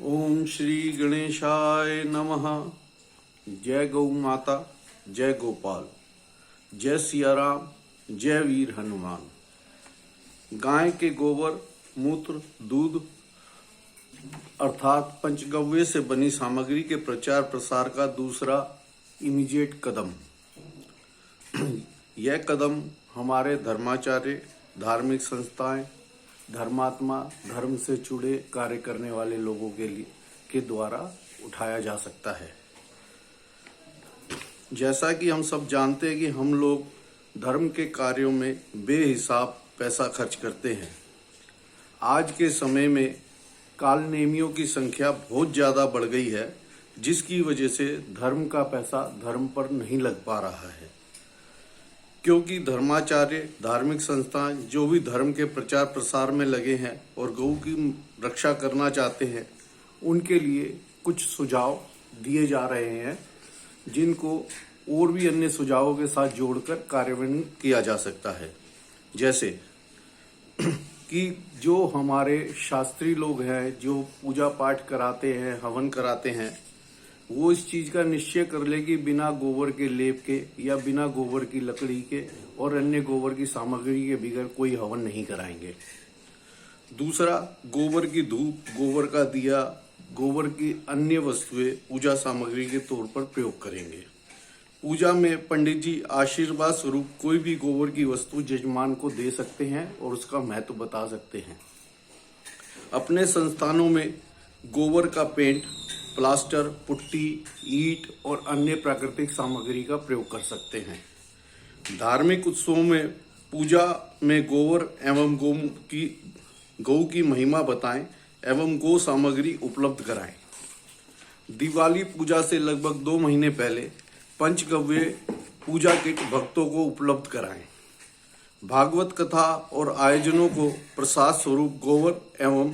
ओम श्री गणेशाय नमः। जय गौ माता, जय गोपाल, जय सिया राम, जय वीर हनुमान। गाय के गोबर, मूत्र, दूध अर्थात पंचगव्य से बनी सामग्री के प्रचार प्रसार का दूसरा इमीडिएट कदम। यह कदम हमारे धर्माचार्य, धार्मिक संस्थाएं, धर्मात्मा, धर्म से जुड़े कार्य करने वाले लोगों के द्वारा उठाया जा सकता है। जैसा कि हम सब जानते हैं कि हम लोग धर्म के कार्यों में बेहिसाब पैसा खर्च करते हैं। आज के समय में कालनेमियों की संख्या बहुत ज़्यादा बढ़ गई है, जिसकी वजह से धर्म का पैसा धर्म पर नहीं लग पा रहा है। क्योंकि धर्माचार्य, धार्मिक संस्थाएं जो भी धर्म के प्रचार प्रसार में लगे हैं और गौ की रक्षा करना चाहते हैं, उनके लिए कुछ सुझाव दिए जा रहे हैं, जिनको और भी अन्य सुझावों के साथ जोड़कर कार्यान्वयन किया जा सकता है। जैसे कि जो हमारे शास्त्री लोग हैं, जो पूजा पाठ कराते हैं, हवन कराते हैं, वो इस चीज का निश्चय कर ले कि बिना गोबर के लेप के या बिना गोबर की लकड़ी के और अन्य गोबर की सामग्री के बगैर कोई हवन नहीं कराएंगे। दूसरा, गोबर की धूप, गोबर का दिया, गोबर की अन्य वस्तुएं पूजा सामग्री के तौर पर प्रयोग करेंगे। पूजा में पंडित जी आशीर्वाद स्वरूप कोई भी गोबर की वस्तु जजमान को दे सकते हैं और उसका महत्व बता सकते हैं। अपने संस्थानों में गोबर का पेंट, प्लास्टर, पुट्टी, ईंट और अन्य प्राकृतिक सामग्री का प्रयोग कर सकते हैं। धार्मिक उत्सवों में पूजा में गोबर एवं गौ की महिमा बताएं एवं गौ सामग्री उपलब्ध कराएं। दिवाली पूजा से लगभग 2 महीने पहले पंचगव्य पूजा किट भक्तों को उपलब्ध कराएं। भागवत कथा और आयोजनों को प्रसाद स्वरूप गोबर एवं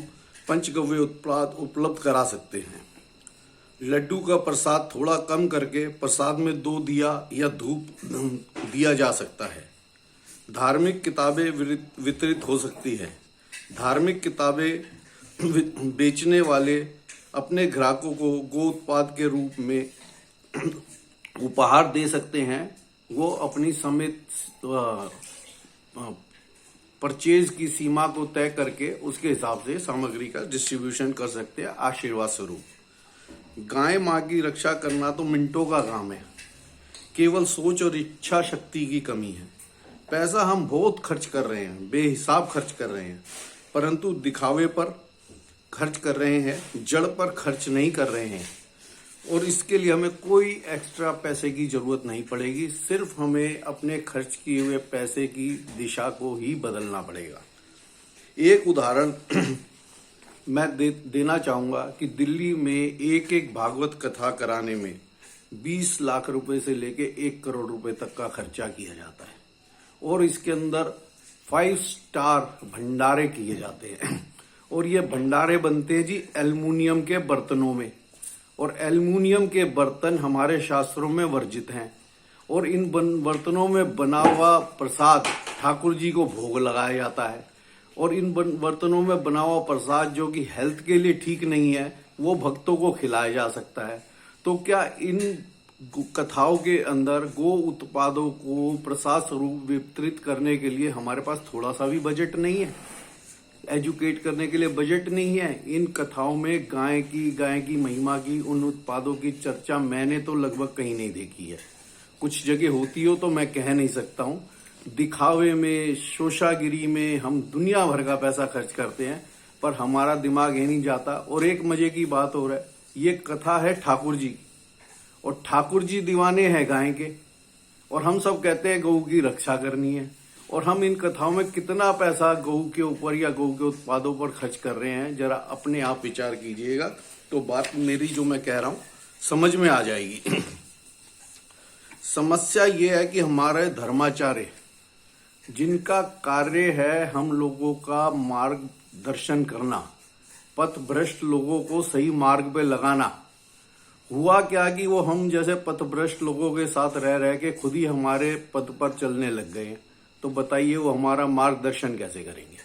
पंचगव्य उत्पाद उपलब्ध करा सकते हैं। लड्डू का प्रसाद थोड़ा कम करके प्रसाद में 2 दिया या धूप दिया जा सकता है। धार्मिक किताबें वितरित हो सकती है। धार्मिक किताबें बेचने वाले अपने ग्राहकों को गो उत्पाद के रूप में उपहार दे सकते हैं। वो अपनी समित परचेज की सीमा को तय करके उसके हिसाब से सामग्री का डिस्ट्रीब्यूशन कर सकते हैं आशीर्वाद स्वरूप। गाय माँ की रक्षा करना तो मिनटों का काम है, केवल सोच और इच्छा शक्ति की कमी है। पैसा हम बहुत खर्च कर रहे हैं, बेहिसाब खर्च कर रहे हैं, परंतु दिखावे पर खर्च कर रहे हैं, जड़ पर खर्च नहीं कर रहे हैं। और इसके लिए हमें कोई एक्स्ट्रा पैसे की जरूरत नहीं पड़ेगी, सिर्फ हमें अपने खर्च किए हुए पैसे की दिशा को ही बदलना पड़ेगा। एक उदाहरण मैं देना चाहूंगा कि दिल्ली में एक भागवत कथा कराने में 20 लाख रुपए से लेके 1 करोड़ रुपए तक का खर्चा किया जाता है और इसके अंदर 5 स्टार भंडारे किए जाते हैं। और ये भंडारे बनते हैं जी एल्युमिनियम के बर्तनों में, और एल्युमिनियम के बर्तन हमारे शास्त्रों में वर्जित हैं। और इन बर्तनों में बना हुआ प्रसाद ठाकुर जी को भोग लगाया जाता है। और इन बर्तनों में बना हुआ प्रसाद जो कि हेल्थ के लिए ठीक नहीं है, वो भक्तों को खिलाया जा सकता है। तो क्या इन कथाओं के अंदर गो उत्पादों को प्रसाद स्वरूप वितरित करने के लिए हमारे पास थोड़ा सा भी बजट नहीं है? एजुकेट करने के लिए बजट नहीं है? इन कथाओं में गाय की महिमा की, उन उत्पादों की चर्चा मैंने तो लगभग कहीं नहीं देखी है। कुछ जगह होती हो तो मैं कह नहीं सकता हूँ। दिखावे में, शोशागिरी में हम दुनिया भर का पैसा खर्च करते हैं, पर हमारा दिमाग ये नहीं जाता। और एक मजे की बात हो रहा है, ये कथा है ठाकुर जी, और ठाकुर जी दीवाने हैं गाय के, और हम सब कहते हैं गौ की रक्षा करनी है। और हम इन कथाओं में कितना पैसा गौ के ऊपर या गौ के उत्पादों पर खर्च कर रहे हैं, जरा अपने आप विचार कीजिएगा, तो बात मेरी जो मैं कह रहा हूं समझ में आ जाएगी। समस्या ये है कि हमारे धर्माचार्य, जिनका कार्य है हम लोगों का मार्गदर्शन करना, पथ भ्रष्ट लोगों को सही मार्ग पे लगाना, हुआ क्या कि वो हम जैसे पथभ्रष्ट लोगों के साथ रह रह के खुद ही हमारे पद पर चलने लग गए। तो बताइए वो हमारा मार्गदर्शन कैसे करेंगे?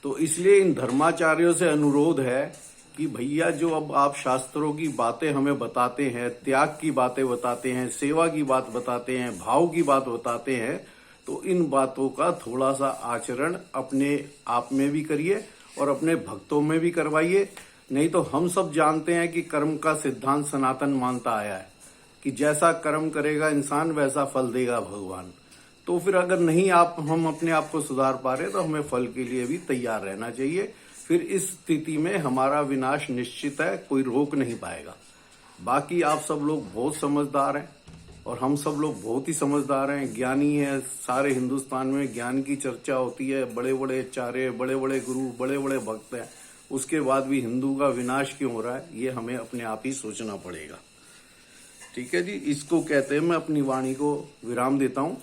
तो इसलिए इन धर्माचार्यों से अनुरोध है कि भैया जो अब आप शास्त्रों की बातें हमें बताते हैं, त्याग की बातें बताते हैं, सेवा की बात बताते हैं, भाव की बात बताते हैं, तो इन बातों का थोड़ा सा आचरण अपने आप में भी करिए और अपने भक्तों में भी करवाइए। नहीं तो हम सब जानते हैं कि कर्म का सिद्धांत सनातन मानता आया है कि जैसा कर्म करेगा इंसान वैसा फल देगा भगवान। तो फिर अगर नहीं हम अपने आप को सुधार पा रहे तो हमें फल के लिए भी तैयार रहना चाहिए। फिर इस स्थिति में हमारा विनाश निश्चित है, कोई रोक नहीं पाएगा। बाकी आप सब लोग बहुत समझदार हैं और हम सब लोग बहुत ही समझदार हैं, ज्ञानी हैं। सारे हिंदुस्तान में ज्ञान की चर्चा होती है, बड़े बड़े आचार्य, बड़े बड़े गुरु, बड़े बड़े भक्त हैं। उसके बाद भी हिंदू का विनाश क्यों हो रहा है, ये हमें अपने आप ही सोचना पड़ेगा। ठीक है जी, इसको कहते हैं मैं अपनी वाणी को विराम देता हूं।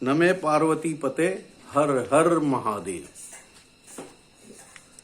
नमे पार्वती पते, हर हर महादेव।